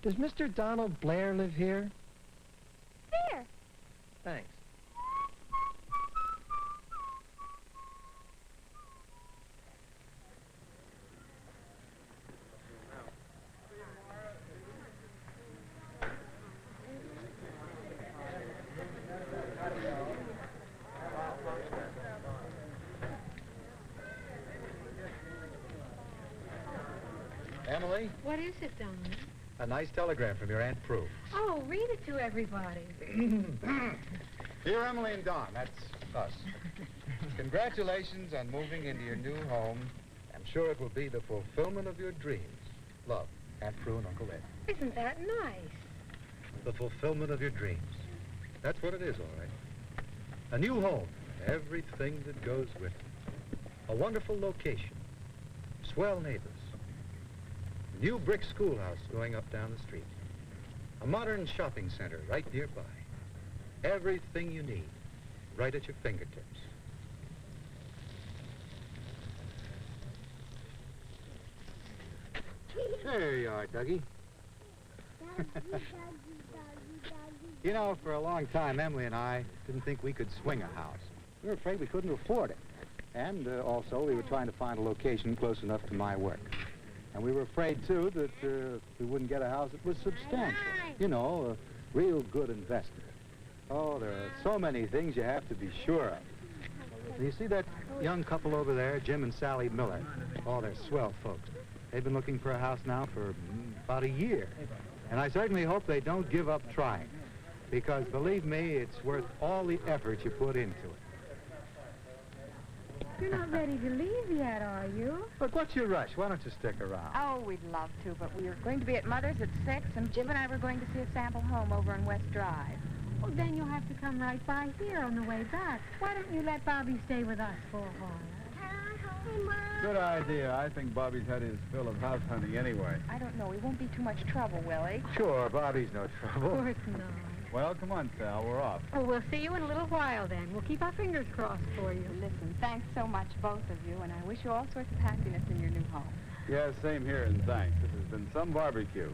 Does Mr. Donald Blair live here? Here. Thanks. Emily, What is it, Don? a nice telegram from your Aunt Prue. Oh, read it to everybody. Dear Emily and Don, that's us. Congratulations on moving into your new home. I'm sure it will be the fulfillment of your dreams. Love, Aunt Prue and Uncle Ed. Isn't that nice? The fulfillment of your dreams. That's what it is, all right. A new home, everything that goes with it. A wonderful location. Swell neighbors. A new brick schoolhouse going up down the street. A modern shopping center right nearby. Everything you need, right at your fingertips. There you are, Dougie. You know, for a long time, Emily and I didn't think we could swing a house. We were afraid we couldn't afford it. And also, we were trying to find a location close enough to my work. And we were afraid, too, that we wouldn't get a house that was substantial. You know, a real good investment. Oh, there are so many things you have to be sure of. You see that young couple over there, Jim and Sally Miller? Oh, they're swell folks. They've been looking for a house now for about a year. And I certainly hope they don't give up trying. Because, believe me, it's worth all the effort you put into it. You're not ready to leave yet, are you? Look, what's your rush? Why don't you stick around? Oh, we'd love to, but we are going to be at Mother's at 6, and Jim and I were going to see a sample home over on West Drive. Well, then you'll have to come right by here on the way back. Why don't you let Bobby stay with us for a while? Good idea. I think Bobby's had his fill of house hunting anyway. I don't know. He won't be too much trouble, Willie. Sure, Bobby's no Of trouble. course not. Well, come on, Sal. We're off. Oh, we'll see you in a little while then. We'll keep our fingers crossed for you. Listen, thanks so much, both of you, and I wish you all sorts of happiness in your new home. Yeah, same here, and thanks. This has been some barbecue.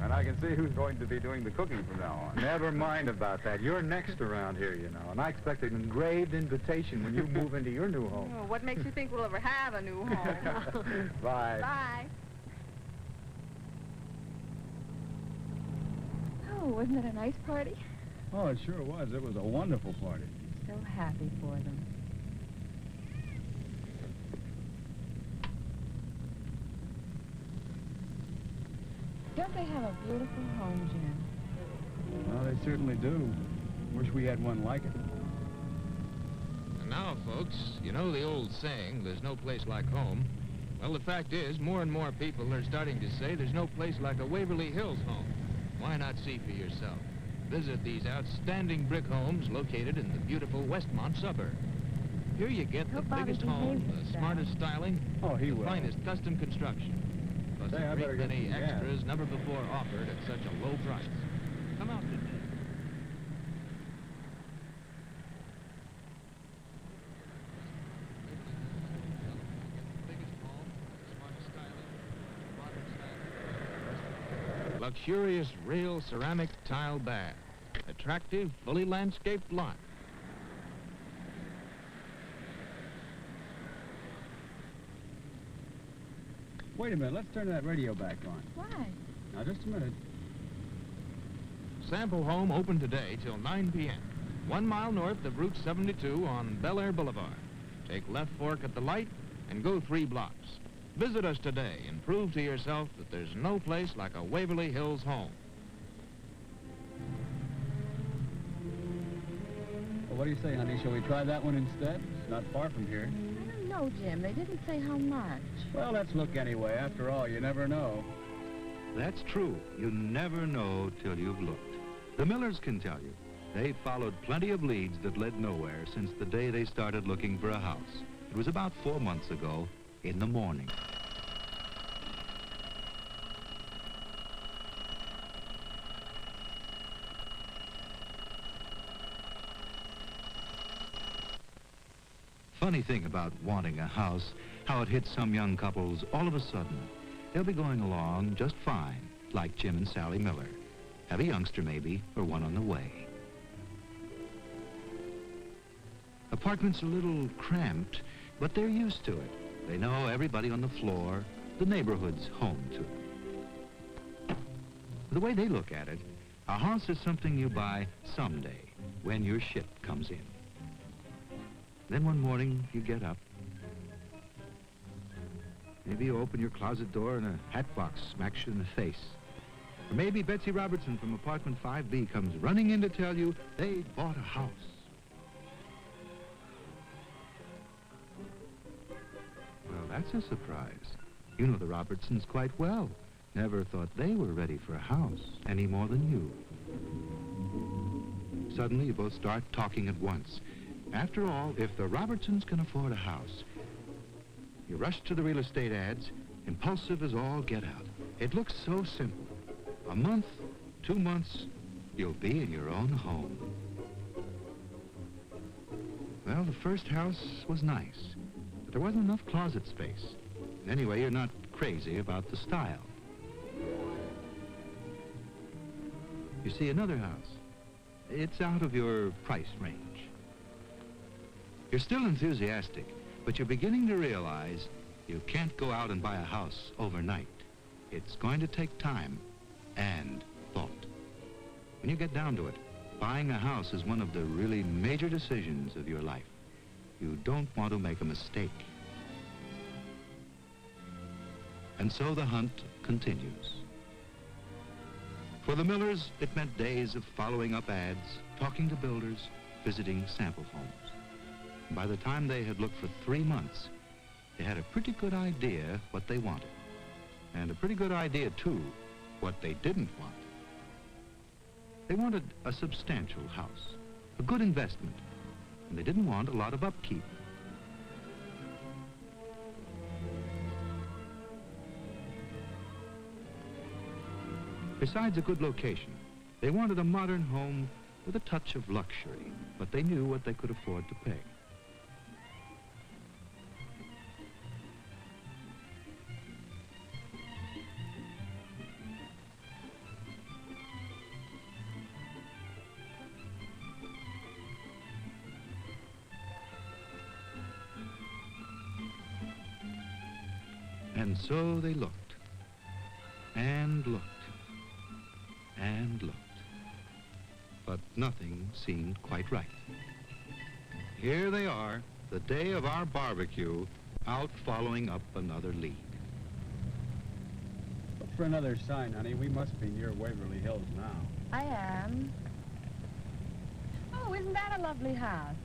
And I can see who's going to be doing the cooking from now on. Never mind about that. You're next around here, you know, and I expect an engraved invitation when you move into your new home. Oh, what makes you think we'll ever have a new home? Bye. Bye. Oh, wasn't it a nice party? Oh, it sure was. It was a wonderful party. So happy for them. Don't they have a beautiful home, Jim? Well, they certainly do. Wish we had one like it. And now, folks, you know the old saying, there's no place like home. Well, the fact is, more and more people are starting to say there's no place like a Waverly Hills home. Why not see for yourself? Visit these outstanding brick homes located in the beautiful Westmont suburb. Here you get the biggest home, the smartest styling, Oh, he the will. finest custom construction. Plus Say, I a better great get many some gas. extras never before offered at such a low price. Come out today. Luxurious real ceramic tile bath. Attractive, fully landscaped lot. Wait a minute. Let's turn that radio back on. Why? Now, just a minute. Sample home open today till 9 p.m. 1 mile north of Route 72 on Bel Air Boulevard. Take left fork at the light and go 3 blocks. Visit us today and prove to yourself that there's no place like a Waverly Hills home. Well, what do you say, honey? Shall we try that one instead? It's not far from here. I don't know, Jim. They didn't say how much. Well, let's look anyway. After all, you never know. That's true. You never know till you've looked. The Millers can tell you. They followed plenty of leads that led nowhere since the day they started looking for a house. It was about 4 months ago in the morning. Funny thing about wanting a house, how it hits some young couples all of a sudden. They'll be going along just fine, like Jim and Sally Miller. Have a youngster maybe, or one on the way. Apartments are a little cramped, but they're used to it. They know everybody on the floor. The neighborhood's home to them. The way they look at it, a house is something you buy someday, when your ship comes in. Then one morning, you get up. Maybe you open your closet door and a hat box smacks you in the face. Or maybe Betsy Robertson from apartment 5B comes running in to tell you they bought a house. Well, that's a surprise. You know the Robertsons quite well. Never thought they were ready for a house any more than you. Suddenly, you both start talking at once. After all, if the Robertsons can afford a house, you rush to the real estate ads, impulsive as all get out. It looks so simple. A month, 2 months, you'll be in your own home. Well, the first house was nice, but there wasn't enough closet space. Anyway, you're not crazy about the style. You see another house. It's out of your price range. You're still enthusiastic, but you're beginning to realize you can't go out and buy a house overnight. It's going to take time and thought. When you get down to it, buying a house is one of the really major decisions of your life. You don't want to make a mistake. And so the hunt continues. For the Millers, it meant days of following up ads, talking to builders, visiting sample homes. And by the time they had looked for 3 months, they had a pretty good idea what they wanted. And a pretty good idea, too, what they didn't want. They wanted a substantial house, a good investment, and they didn't want a lot of upkeep. Besides a good location, they wanted a modern home with a touch of luxury, but they knew what they could afford to pay. And so they looked, and looked, and looked. But nothing seemed quite right. Here they are, the day of our barbecue, out following up another lead. Look for another sign, honey. We must be near Waverly Hills now. I am. Oh, isn't that a lovely house?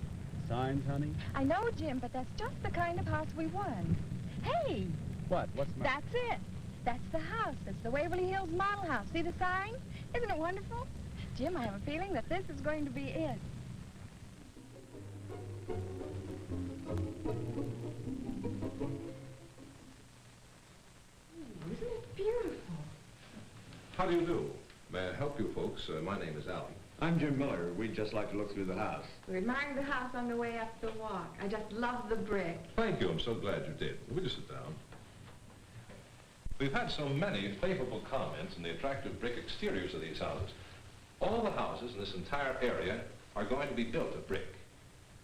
Signs, honey? I know, Jim, but that's just the kind of house we want. Hey, What? What's the matter? that's it. That's the house. It's the Waverly Hills model house. See the sign? Isn't it wonderful? Jim, I have a feeling that this is going to be it. Isn't it beautiful? How do you do? May I help you folks? My name is Al. I'm Jim Miller. We'd just like to look through the house. We're admiring the house on the way up the walk. I just love the brick. Thank you. I'm so glad you did. Will you sit down? We've had so many favorable comments on the attractive brick exteriors of these houses. All the houses in this entire area are going to be built of brick.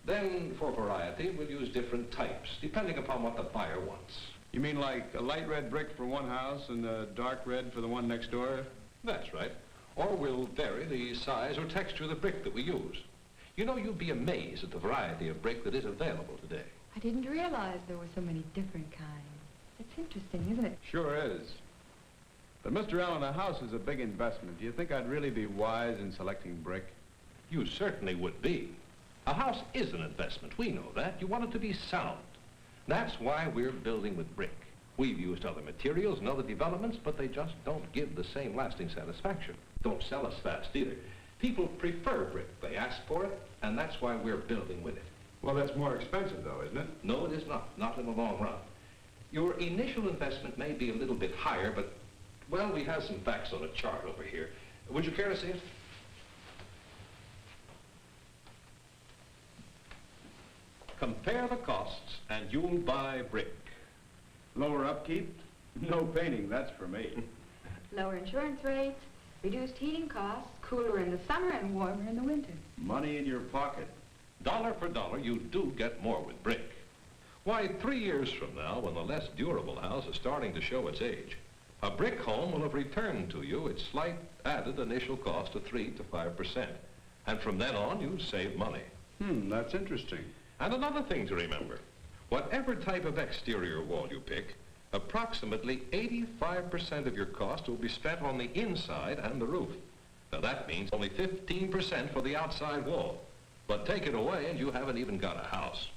Then, for variety, we'll use different types, depending upon what the buyer wants. You mean like a light red brick for one house and a dark red for the one next door? That's right. Or we'll vary the size or texture of the brick that we use. You know, you'd be amazed at the variety of brick that is available today. I didn't realize there were so many different kinds. It's interesting, isn't it? Sure is. But, Mr. Allen, a house is a big investment. Do you think I'd really be wise in selecting brick? You certainly would be. A house is an investment. We know that. You want it to be sound. That's why we're building with brick. We've used other materials and other developments, but they just don't give the same lasting satisfaction. Don't sell us fast either. People prefer brick. They ask for it, and that's why we're building with it. Well, that's more expensive, though, isn't it? No, it is not. Not in the long run. Your initial investment may be a little bit higher, but, well, we have some facts on a chart over here. Would you care to see it? Compare the costs, and you'll buy brick. Lower upkeep? No painting, that's for me. Lower insurance rates, reduced heating costs, cooler in the summer and warmer in the winter. Money in your pocket. Dollar for dollar, you do get more with brick. Why, 3 years from now, when the less durable house is starting to show its age, a brick home will have returned to you its slight added initial cost of 3 to 5%. And from then on, you save money. That's interesting. And another thing to remember, whatever type of exterior wall you pick, approximately 85% of your cost will be spent on the inside and the roof. Now that means only 15% for the outside wall. But take it away and you haven't even got a house.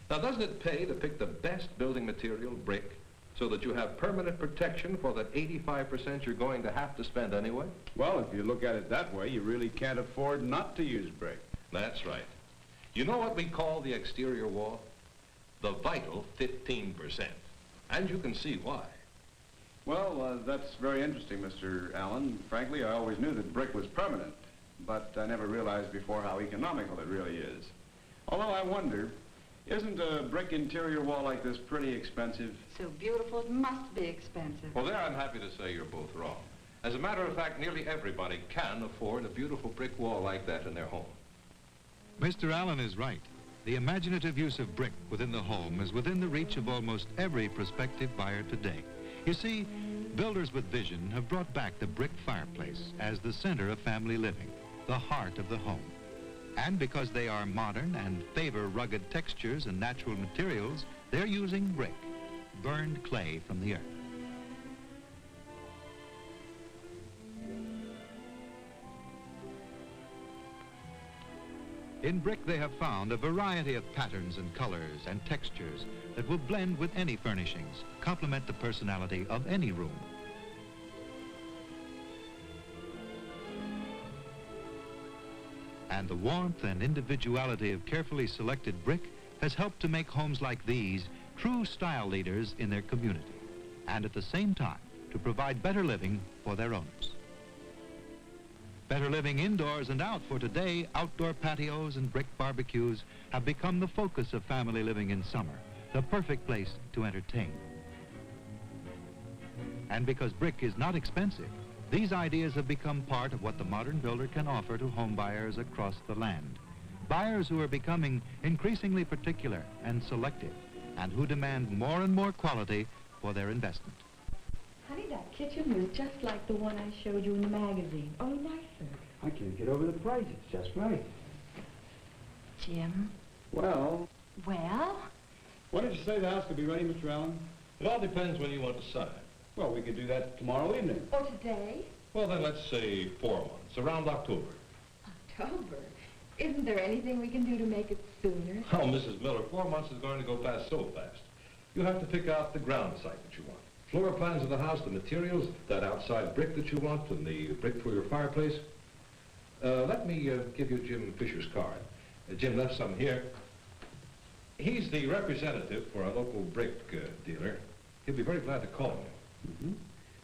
Now doesn't it pay to pick the best building material, brick, so that you have permanent protection for that 85% you're going to have to spend anyway? Well, if you look at it that way, you really can't afford not to use brick. That's right. You know what we call the exterior wall? The vital 15%. And you can see why. Well, that's very interesting, Mr. Allen. Frankly, I always knew that brick was permanent, but I never realized before how economical it really is. Although I wonder, isn't a brick interior wall like this pretty expensive? So beautiful, it must be expensive. Well, there I'm happy to say you're both wrong. As a matter of fact, nearly everybody can afford a beautiful brick wall like that in their home. Mr. Allen is right. The imaginative use of brick within the home is within the reach of almost every prospective buyer today. You see, builders with vision have brought back the brick fireplace as the center of family living, the heart of the home. And because they are modern and favor rugged textures and natural materials, they're using brick, burned clay from the earth. In brick, they have found a variety of patterns and colors and textures that will blend with any furnishings, complement the personality of any room. And the warmth and individuality of carefully selected brick has helped to make homes like these true style leaders in their community, and at the same time to provide better living for their owners. Better living indoors and out, for today, outdoor patios and brick barbecues have become the focus of family living in summer, the perfect place to entertain. And because brick is not expensive, these ideas have become part of what the modern builder can offer to home buyers across the land. Buyers who are becoming increasingly particular and selective, and who demand more and more quality for their investment. Honey, that kitchen was just like the one I showed you in the magazine. Only nicer. I can't get over the price. It's just right. Jim? Well, Well? when did you say the house could be ready, Mr. Allen? It all depends when you want to sign. Well, we could do that tomorrow evening. Or today? Well, then let's say 4 months, around October. October? Isn't there anything we can do to make it sooner? Oh, Mrs. Miller, 4 months is going to go past so fast. You have to pick out the ground site that you want. Floor plans of the house, the materials, that outside brick that you want, and the brick for your fireplace. Let me give you Jim Fisher's card. Jim left some here. He's the representative for our local brick dealer. He'll be very glad to call you.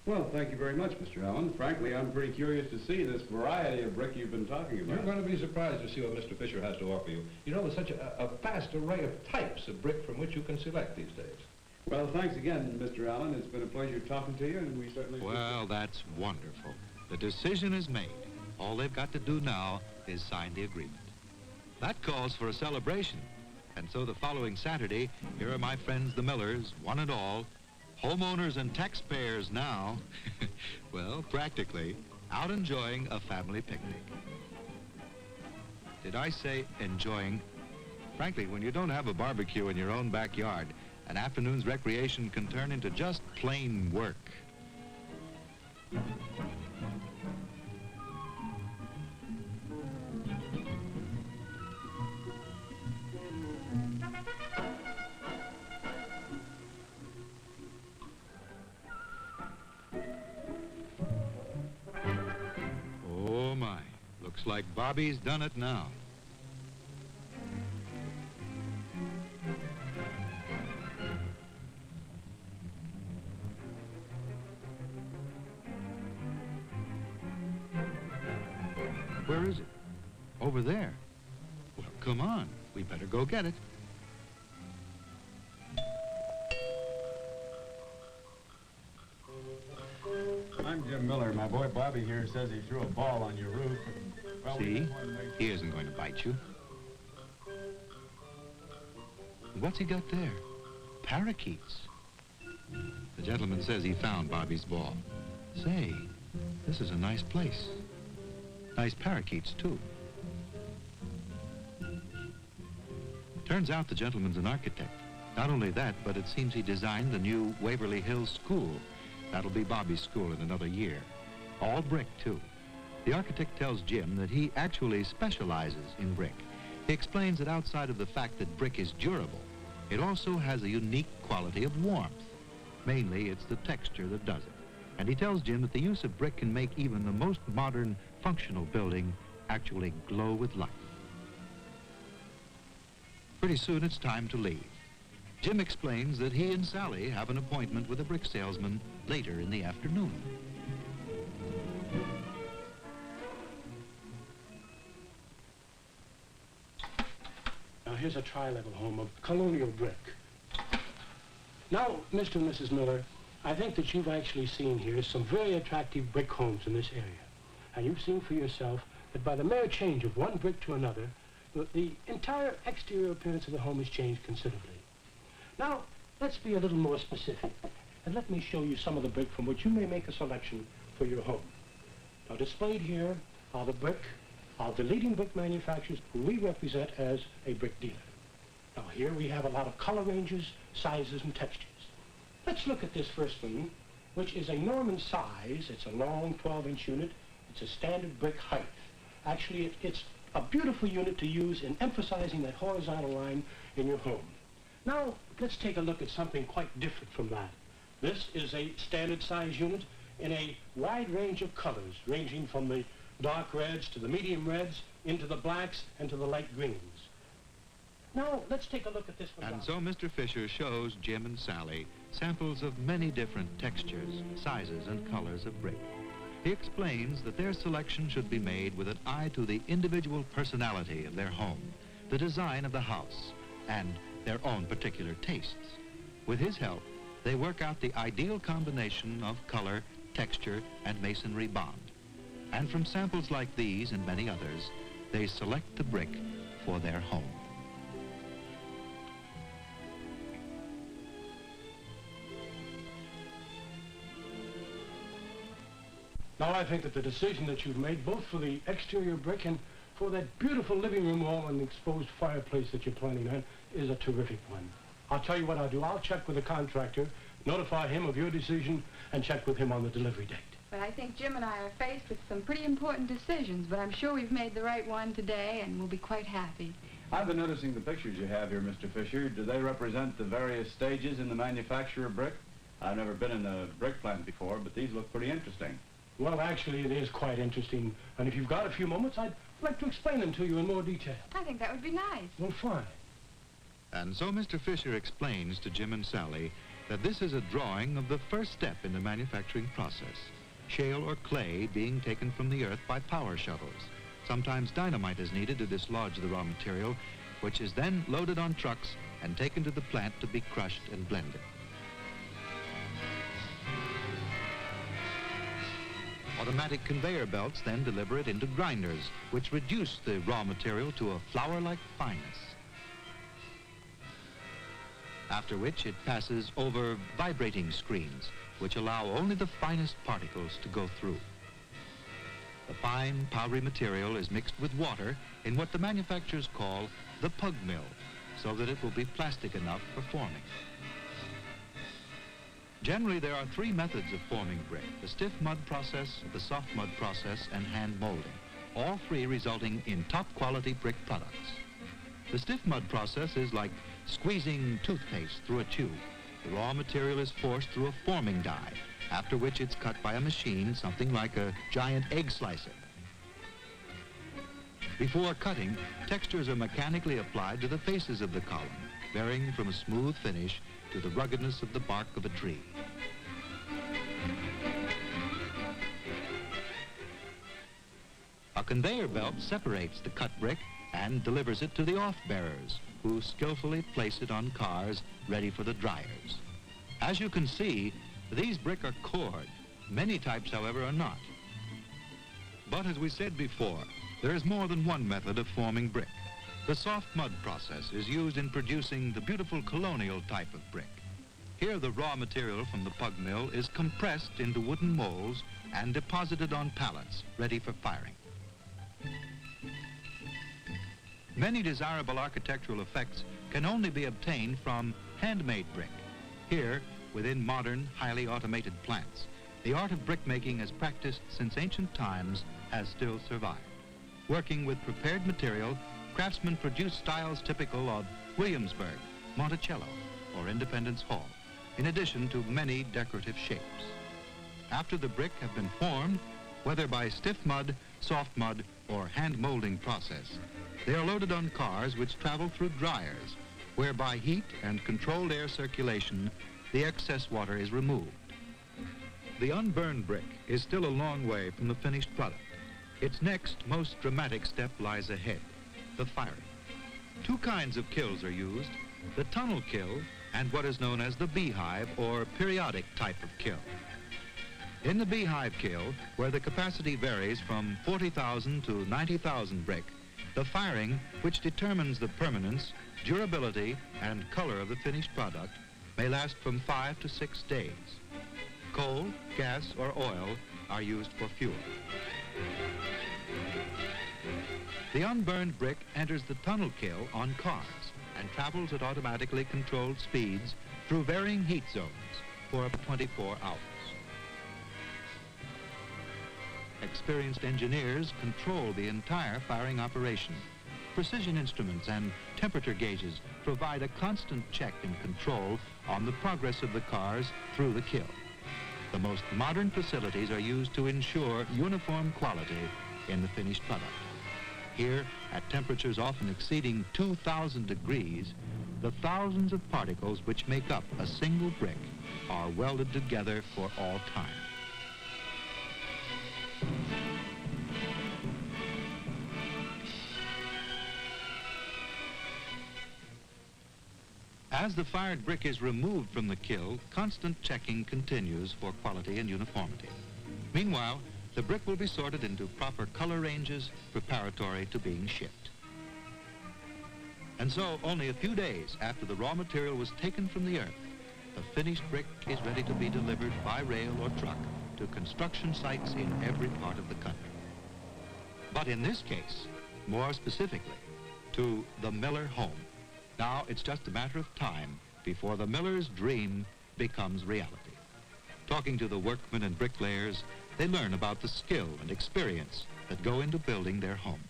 Well, thank you very much, Mr. Allen. Frankly, I'm pretty curious to see this variety of brick you've been talking about. You're going to be surprised to see what Mr. Fisher has to offer you. You know, there's such a vast array of types of brick from which you can select these days. Well, thanks again, Mr. Allen. It's been a pleasure talking to you, and we certainly... Well, that's wonderful. The decision is made. All they've got to do now is sign the agreement. That calls for a celebration. And so the following Saturday, here are my friends the Millers, one and all, homeowners and taxpayers now, well, practically, out enjoying a family picnic. Did I say enjoying? Frankly, when you don't have a barbecue in your own backyard, an afternoon's recreation can turn into just plain work. Oh my, looks like Bobby's done it now. Where is it? Over there. Well, come on. We better go get it. I'm I'm Jim Miller. My boy Bobby here says he threw a ball on your roof. Well, See? He isn't going to bite you. What's he got there? Parakeets. The gentleman says he found Bobby's ball. Say, this is a nice place. Nice parakeets, too. Turns out the gentleman's an architect. Not only that, but it seems he designed the new Waverly Hills School. That'll be Bobby's school in another year. All brick, too. The architect tells Jim that he actually specializes in brick. He explains that outside of the fact that brick is durable, it also has a unique quality of warmth. Mainly, it's the texture that does it. And he tells Jim that the use of brick can make even the most modern, functional building actually glow with life. Pretty soon, it's time to leave. Jim explains that he and Sally have an appointment with a brick salesman later in the afternoon. Now, here's a tri-level home of colonial brick. Now, Mr. and Mrs. Miller, I think that you've actually seen here some very attractive brick homes in this area. And you've seen for yourself that by the mere change of one brick to another, the entire exterior appearance of the home has changed considerably. Now, let's be a little more specific, and let me show you some of the brick from which you may make a selection for your home. Now, displayed here are the brick of the leading brick manufacturers who we represent as a brick dealer. Now, here we have a lot of color ranges, sizes, and textures. Let's look at this first one, which is a Norman size. It's a long 12-inch unit. It's a standard brick height. Actually, it's a beautiful unit to use in emphasizing that horizontal line in your home. Now, let's take a look at something quite different from that. This is a standard size unit in a wide range of colors, ranging from the dark reds to the medium reds, into the blacks and to the light greens. Now, let's take a look at this one. And so Mr. Fisher shows Jim and Sally samples of many different textures, sizes, and colors of brick. He explains that their selection should be made with an eye to the individual personality of their home, the design of the house, and their own particular tastes. With his help, they work out the ideal combination of color, texture, and masonry bond. And from samples like these and many others, they select the brick for their home. Now, I think that the decision that you've made, both for the exterior brick and for that beautiful living room wall and the exposed fireplace that you're planning on, is a terrific one. I'll tell you what I'll do. I'll check with the contractor, notify him of your decision, and check with him on the delivery date. But I think Jim and I are faced with some pretty important decisions, but I'm sure we've made the right one today, and we'll be quite happy. I've been noticing the pictures you have here, Mr. Fisher. Do they represent the various stages in the manufacture of brick? I've never been in a brick plant before, but these look pretty interesting. Well, actually, it is quite interesting. And if you've got a few moments, I'd like to explain them to you in more detail. I think that would be nice. Well, fine. And so Mr. Fisher explains to Jim and Sally that this is a drawing of the first step in the manufacturing process, shale or clay being taken from the earth by power shovels. Sometimes dynamite is needed to dislodge the raw material, which is then loaded on trucks and taken to the plant to be crushed and blended. Automatic conveyor belts then deliver it into grinders, which reduce the raw material to a flour-like fineness. After which it passes over vibrating screens, which allow only the finest particles to go through. The fine, powdery material is mixed with water in what the manufacturers call the pug mill, so that it will be plastic enough for forming. Generally, there are three methods of forming brick: the stiff mud process, the soft mud process, and hand molding, all three resulting in top-quality brick products. The stiff mud process is like squeezing toothpaste through a tube. The raw material is forced through a forming die, after which it's cut by a machine, something like a giant egg slicer. Before cutting, textures are mechanically applied to the faces of the column, varying from a smooth finish to the ruggedness of the bark of a tree. A conveyor belt separates the cut brick and delivers it to the off-bearers, who skillfully place it on cars ready for the dryers. As you can see, these brick are cored, Many types, however, are not. But as we said before, there is more than one method of forming brick. The soft mud process is used in producing the beautiful colonial type of brick. Here, the raw material from the pug mill is compressed into wooden molds and deposited on pallets, ready for firing. Many desirable architectural effects can only be obtained from handmade brick. Here, within modern, highly automated plants, the art of brickmaking as practiced since ancient times has still survived. Working with prepared material, craftsmen produce styles typical of Williamsburg, Monticello, or Independence Hall, in addition to many decorative shapes. After the brick have been formed, whether by stiff mud, soft mud, or hand molding process, they are loaded on cars which travel through dryers, where by heat and controlled air circulation, the excess water is removed. The unburned brick is still a long way from the finished product. Its next, most dramatic step lies ahead, the firing. Two kinds of kilns are used, the tunnel kiln and what is known as the beehive or periodic type of kiln. In the beehive kiln, where the capacity varies from 40,000 to 90,000 brick, the firing, which determines the permanence, durability, and color of the finished product, may last from 5 to 6 days. Coal, gas, or oil are used for fuel. The unburned brick enters the tunnel kiln on cars and travels at automatically controlled speeds through varying heat zones for up to 24 hours. Experienced engineers control the entire firing operation. Precision instruments and temperature gauges provide a constant check and control on the progress of the cars through the kiln. The most modern facilities are used to ensure uniform quality in the finished product. Here, at temperatures often exceeding 2,000 degrees, the thousands of particles which make up a single brick are welded together for all time. As the fired brick is removed from the kiln, constant checking continues for quality and uniformity. Meanwhile, the brick will be sorted into proper color ranges preparatory to being shipped. And so, only a few days after the raw material was taken from the earth, the finished brick is ready to be delivered by rail or truck to construction sites in every part of the country. But in this case, more specifically, to the Miller home. Now, it's just a matter of time before the miller's dream becomes reality. Talking to the workmen and bricklayers, they learn about the skill and experience that go into building their home.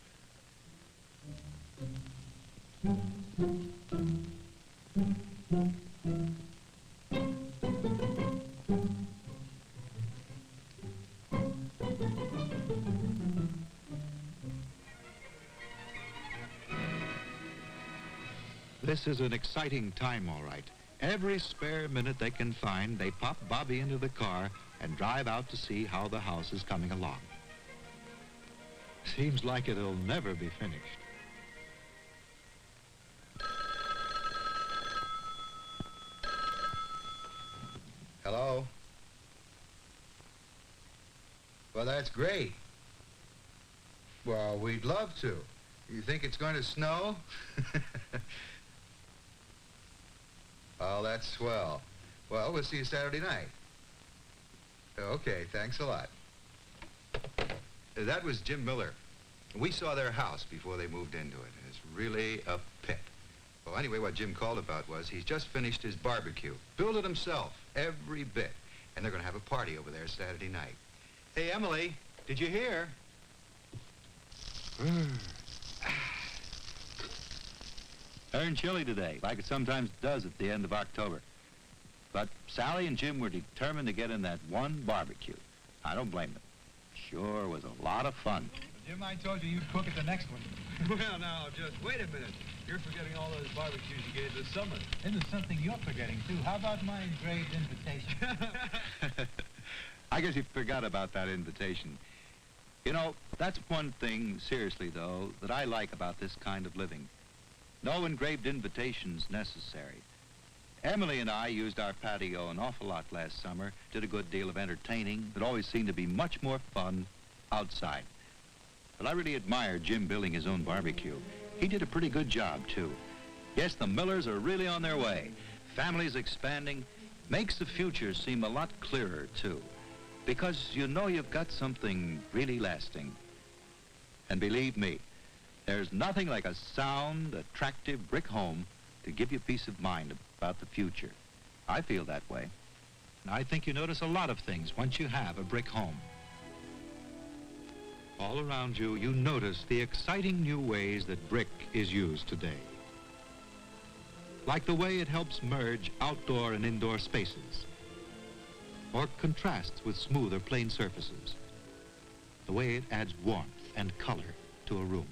This is an exciting time, all right. Every spare minute they can find, they pop Bobby into the car and drive out to see how the house is coming along. Seems like it'll never be finished. Hello? Well, that's great. Well, we'd love to. You think it's going to snow? Oh, that's swell. Well, we'll see you Saturday night. Okay, thanks a lot. That was Jim Miller. We saw their house before they moved into it. It's really a pit. Well, anyway, what Jim called about was he's just finished his barbecue. Built it himself, every bit. And they're going to have a party over there Saturday night. Hey, Emily, did you hear? Turned chilly today, like it sometimes does at the end of October. But Sally and Jim were determined to get in that one barbecue. I don't blame them. Sure was a lot of fun. Jim, I told you you'd cook at the next one. Well, now, just wait a minute. You're forgetting all those barbecues you gave this summer. This is something you're forgetting, too. How about my engraved invitation? I guess you forgot about that invitation. You know, that's one thing, seriously, though, that I like about this kind of living. No engraved invitations necessary. Emily and I used our patio an awful lot last summer, did a good deal of entertaining. It always seemed to be much more fun outside. But I really admire Jim building his own barbecue. He did a pretty good job, too. Yes, the Millers are really on their way. Families expanding makes the future seem a lot clearer, too. Because you know you've got something really lasting. And believe me, there's nothing like a sound, attractive brick home to give you peace of mind about the future. I feel that way. And I think you notice a lot of things once you have a brick home. All around you, you notice the exciting new ways that brick is used today. Like the way it helps merge outdoor and indoor spaces, or contrasts with smoother plain surfaces. The way it adds warmth and color to a room.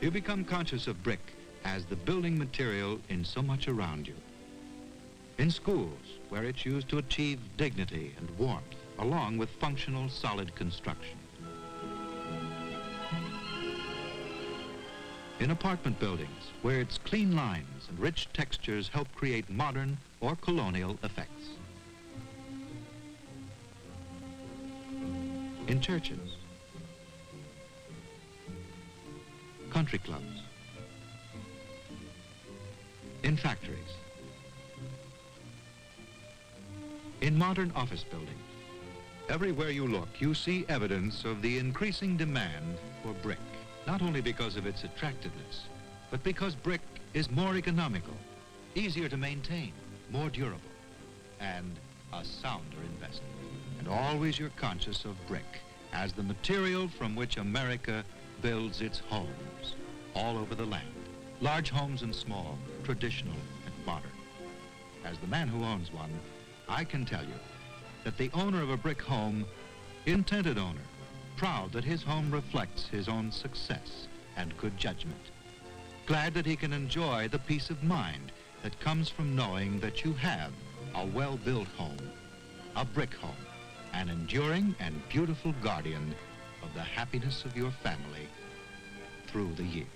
You become conscious of brick as the building material in so much around you. In schools, where it's used to achieve dignity and warmth, along with functional, solid construction. In apartment buildings, where its clean lines and rich textures help create modern or colonial effects. In churches, country clubs, in factories, in modern office buildings. Everywhere you look, you see evidence of the increasing demand for brick, not only because of its attractiveness, but because brick is more economical, easier to maintain, more durable, and a sounder investment. And always you're conscious of brick as the material from which America builds its homes all over the land. Large homes and small, traditional and modern. As the man who owns one, I can tell you that the owner of a brick home, intended owner, proud that his home reflects his own success and good judgment. Glad that he can enjoy the peace of mind that comes from knowing that you have a well-built home, a brick home, an enduring and beautiful guardian of the happiness of your family through the years.